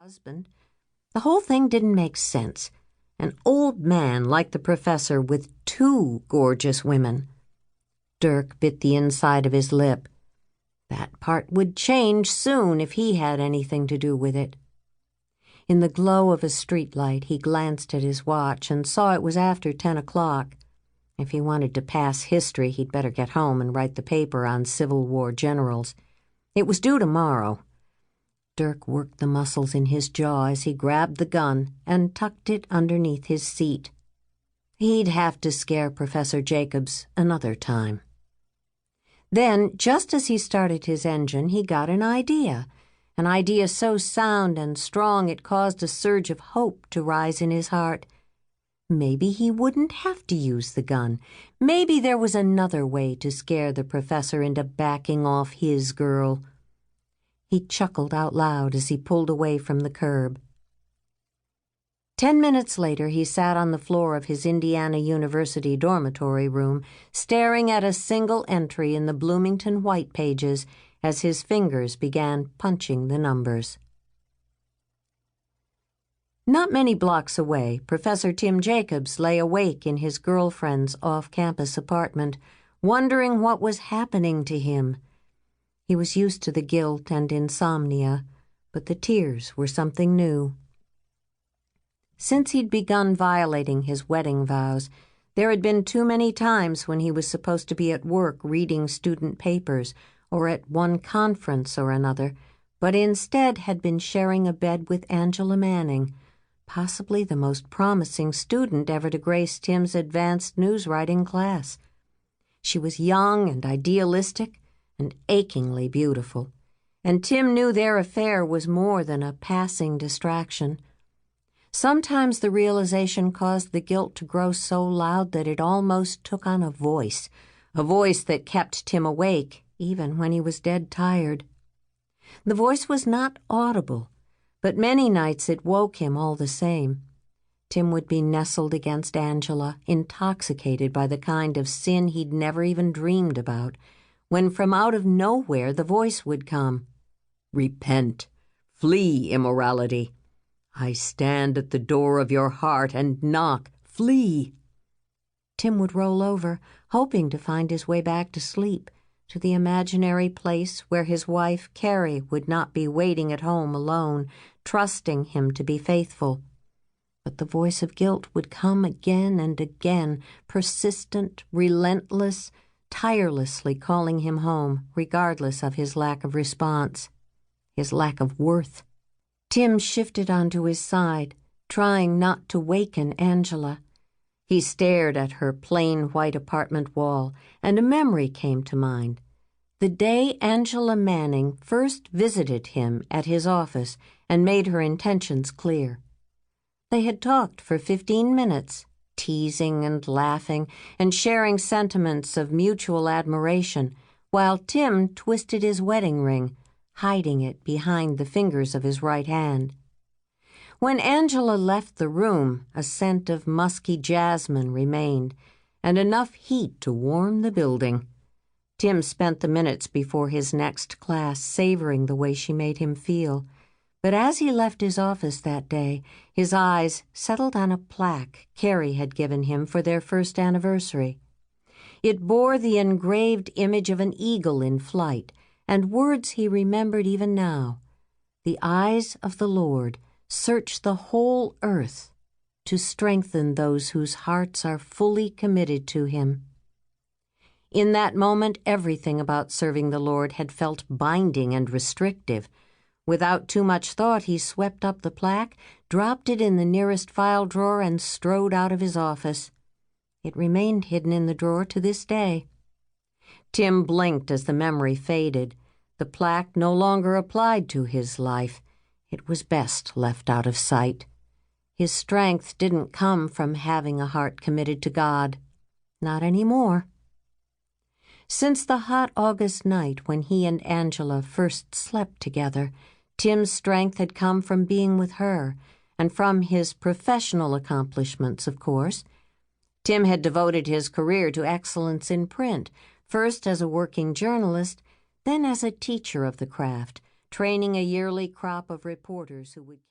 husband. The whole thing didn't make sense. An old man like the professor with two gorgeous women. Dirk bit the inside of his lip. That part would change soon if he had anything to do with it. In the glow of a streetlight, he glanced at his watch and saw it was after 10 o'clock. If he wanted to pass history, he'd better get home and write the paper on Civil War generals. It was due tomorrow. Dirk worked the muscles in his jaw as he grabbed the gun and tucked it underneath his seat. He'd have to scare Professor Jacobs another time. Then, just as he started his engine, he got an idea so sound and strong it caused a surge of hope to rise in his heart. Maybe he wouldn't have to use the gun. Maybe there was another way to scare the professor into backing off his girl. He chuckled out loud as he pulled away from the curb. 10 minutes later, he sat on the floor of his Indiana University dormitory room, staring at a single entry in the Bloomington White Pages as his fingers began punching the numbers. Not many blocks away, Professor Tim Jacobs lay awake in his girlfriend's off-campus apartment, wondering what was happening to him. He was used to the guilt and insomnia, but the tears were something new. Since he'd begun violating his wedding vows, there had been too many times when he was supposed to be at work reading student papers or at one conference or another, but instead had been sharing a bed with Angela Manning, possibly the most promising student ever to grace Tim's advanced news-writing class. She was young and idealistic and achingly beautiful, and Tim knew their affair was more than a passing distraction. Sometimes the realization caused the guilt to grow so loud that it almost took on a voice that kept Tim awake even when he was dead tired. The voice was not audible, but many nights it woke him all the same. Tim would be nestled against Angela, intoxicated by the kind of sin he'd never even dreamed about, when from out of nowhere the voice would come. "Repent. Flee immorality. I stand at the door of your heart and knock. Flee." Tim would roll over, hoping to find his way back to sleep, to the imaginary place where his wife, Kari, would not be waiting at home alone, trusting him to be faithful. But the voice of guilt would come again and again, persistent, relentless, tirelessly calling him home, regardless of his lack of response, his lack of worth. Tim shifted onto his side, trying not to waken Angela. He stared at her plain white apartment wall, and a memory came to mind. The day Angela Manning first visited him at his office and made her intentions clear. They had talked for 15 minutes, teasing and laughing and sharing sentiments of mutual admiration, while Tim twisted his wedding ring, hiding it behind the fingers of his right hand. When Angela left the room, a scent of musky jasmine remained, and enough heat to warm the building. Tim spent the minutes before his next class savoring the way she made him feel, but as he left his office that day, his eyes settled on a plaque Kari had given him for their first anniversary. It bore the engraved image of an eagle in flight, and words he remembered even now. "The eyes of the Lord search the whole earth to strengthen those whose hearts are fully committed to him." In that moment, everything about serving the Lord had felt binding and restrictive. Without too much thought, he swept up the plaque, dropped it in the nearest file drawer, and strode out of his office. It remained hidden in the drawer to this day. Tim blinked as the memory faded. The plaque no longer applied to his life. It was best left out of sight. His strength didn't come from having a heart committed to God. Not anymore. Since the hot August night when he and Angela first slept together, Tim's strength had come from being with her, and from his professional accomplishments, of course. Tim had devoted his career to excellence in print, first as a working journalist, then as a teacher of the craft, training a yearly crop of reporters who would